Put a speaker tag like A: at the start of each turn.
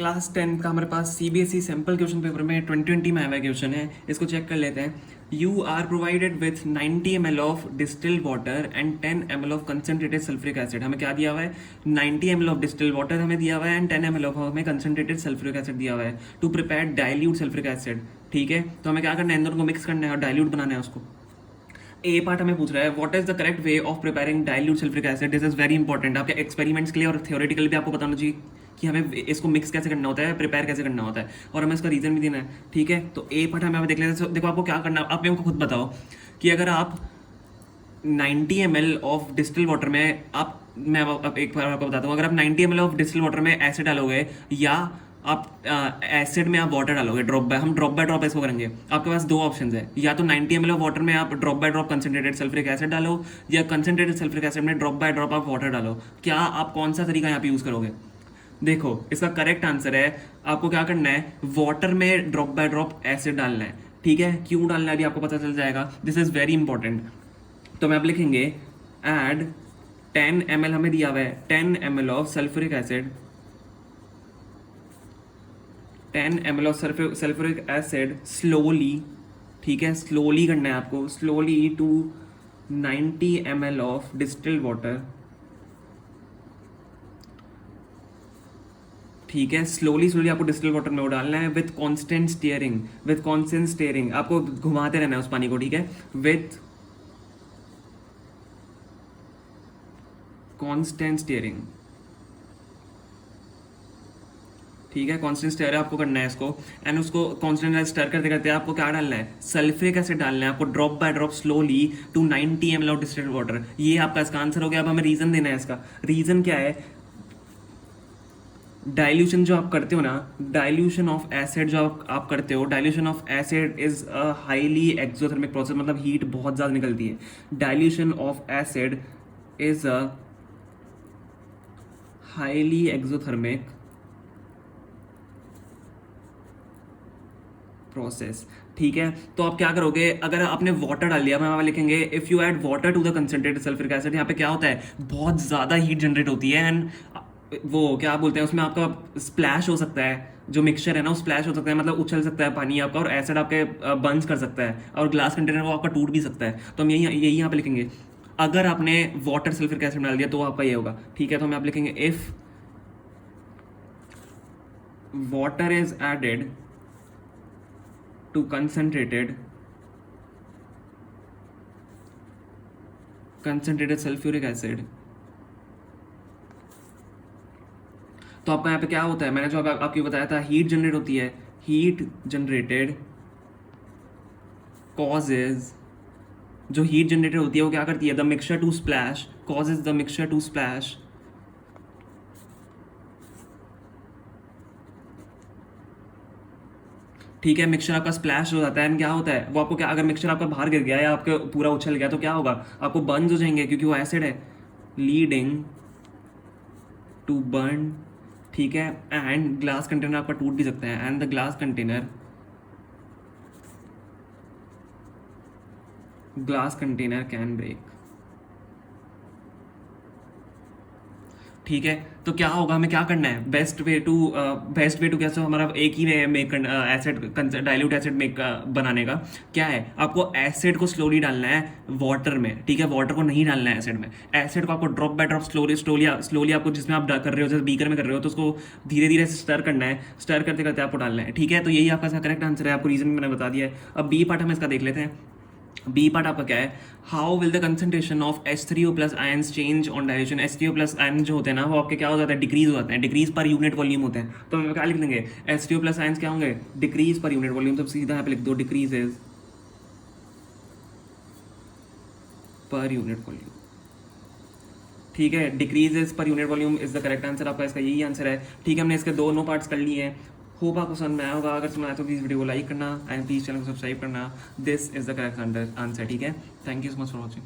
A: Class 10 का हमारे पास CBSE sample question paper में 2020 में आया हुआ क्वेश्चन है, इसको चेक कर लेते हैं। You are provided with 90 ml of distilled water and 10 ml of concentrated sulphuric acid. हमें क्या दिया हुआ है? 90 ml ऑफ डिस्टिल्ड वाटर हमें दिया हुआ है एंड 10 ml ऑफ हमें कंसनट्रेटेड सल्फ्यूरिक एसिड दिया हुआ है to prepare dilute sulphuric acid. ठीक है, तो हमें क्या करना है? इन दोनों को मिक्स करना है और डाइल्यूट बनाना है उसको। ए पार्ट हमें पूछ रहा है what is the correct way of preparing dilute sulphuric acid. This is very important, आपके एक्सपेरिमेंट्स के लिए और थियोरेटिकल भी आपको बताना चाहिए कि हमें इसको मिक्स कैसे करना होता है, प्रिपेयर कैसे करना होता है, और हमें इसका रीजन भी देना है। ठीक है, तो ए पार्ट हमें देख लेते हैं। देखो आपको क्या करना है, आप मेरे को खुद बताओ कि अगर आप 90 ml ऑफ डिस्टिल वाटर में मैं अब एक बार आपको बताता हूँ, अगर आप 90 ml ऑफ डिस्टिल वाटर में एसिड डालोगे या आप एसिड में आप वाटर डालोगे, हम ड्रॉप बाय ड्रॉप इसको करेंगे। आपके पास दो ऑप्शंस है, या तो 90 ml ऑफ वाटर में आप drop by drop concentrated sulphuric acid डालो, या कंसनट्रेटेड सल्फ्यूरिक एसिड में ड्रॉप बाय ड्रॉप आप वाटर डालो। क्या आप कौन सा तरीका यहाँ पे यूज़ करोगे? देखो, इसका करेक्ट आंसर है, आपको क्या करना है? वाटर में ड्रॉप बाय ड्रॉप एसिड डालना है। ठीक है, क्यों डालना है अभी आपको पता चल जाएगा। This is very important. तो मैं आप लिखेंगे एड 10 ml हमें दिया हुआ है, 10 ml of sulphuric acid, 10 ml of sulphuric acid slowly. ठीक है, स्लोली करना है आपको, slowly to 90 ml of distilled water. ठीक है, स्लोली स्लोली आपको डिस्टिल वाटर में वो डालना है with constant stirring. With constant stirring आपको घुमाते रहना है उस पानी को। ठीक है, विथ कांस्टेंट स्टीयरिंग। ठीक है, कांस्टेंट स्टर आपको करना है इसको, एंड उसको कांस्टेंट स्टर करते करते आपको क्या डालना है? सल्फ्यूरिक एसिड डालना है आपको, drop by drop slowly to 90 ml of distilled water. ये आपका इसका आंसर हो गया। अब हमें रीजन देना है इसका। रीजन क्या है? डाइल्यूशन जो आप करते हो ना, डाइल्यूशन ऑफ एसिड जो आप करते हो, dilution of acid is a highly exothermic process, मतलब हीट बहुत ज़्यादा निकलती है। Dilution of acid is a highly exothermic process. ठीक है, तो आप क्या करोगे? अगर आपने वाटर डाल दिया, मैं वहाँ लिखेंगे if you add water to the concentrated sulphuric acid. यहाँ पे क्या होता है? बहुत ज़्यादा हीट जनरेट होती है, एंड वो क्या बोलते हैं, उसमें आपका स्प्लैश हो सकता है, जो मिक्सचर है ना वो स्प्लैश हो सकता है, मतलब उछल सकता है पानी आपका, और एसिड आपके बर्न्स कर सकता है, और ग्लास कंटेनर वो आपका टूट भी सकता है। तो हम यही यहाँ पे लिखेंगे, अगर आपने वाटर सल्फ्यूरिक एसिड डाल दिया तो आपका ये होगा। ठीक है, तो हम आप लिखेंगे if water is added to concentrated sulfuric acid। तो आपका यहाँ पे क्या होता है? मैंने जो आपको बताया था, हीट जनरेट होती है। हीट जनरेटेड कॉजेज, जो हीट जनरेटेड होती है वो क्या करती है? The mixture to splash, causes the mixture to splash. ठीक है, मिक्सचर आपका स्प्लैश हो जाता है, एंड क्या होता है वो आपको क्या, अगर मिक्सचर आपका बाहर गिर गया या आपके पूरा उछल गया तो क्या होगा? आपको बर्न्स हो जाएंगे क्योंकि वो एसिड है, लीडिंग टू बर्न। ठीक है, एंड ग्लास कंटेनर आपका टूट भी सकता है, and the glass container can break. ठीक है, तो क्या होगा? हमें क्या करना है? बेस्ट वे टू कैसे, हमारा एक ही way make acid, dilute acid make बनाने का क्या है? आपको एसिड को स्लोली डालना है वाटर में। ठीक है, वाटर को नहीं डालना है एसिड में। एसिड को आपको ड्रॉप बाय ड्रॉप स्लोली आपको, जिसमें आप कर रहे हो, जैसे बीकर में कर रहे हो, तो उसको धीरे धीरे से स्टर करना है। स्टर करते करते आपको डालना है। ठीक है, तो यही आपका करेक्ट आंसर है। आपको रीजन मैंने बता दिया है। अब बी पार्ट हम इसका देख लेते हैं। बी पार्ट आपका क्या है? How will the concentration of H3O plus ions change on dilution. H3O plus ion जो होते हैं ना, वो आपके क्या हो जाता है? डिक्रीज हो जाते हैं, डिक्रीज पर यूनिट वॉल्यूम होते हैं। तो हम क्या लिख देंगे? H3O प्लस आयंस क्या होंगे? Decrease per unit volume. तो सीधा यहाँ पे लिख दो, डिक्रीजेज पर यूनिट वॉल्यूम। ठीक है, decreases per unit volume is the correct answer. आपका इसका यही आंसर है। ठीक है, हमने इसके दोनों पार्ट्स कर लिए हैं। होप आपको समझ में आया होगा। अगर समझ आया तो प्लीज़ वीडियो को लाइक करना एंड प्लीज़ चैनल को सब्सक्राइब करना। This is the correct answer. ठीक है, thank you so much for watching.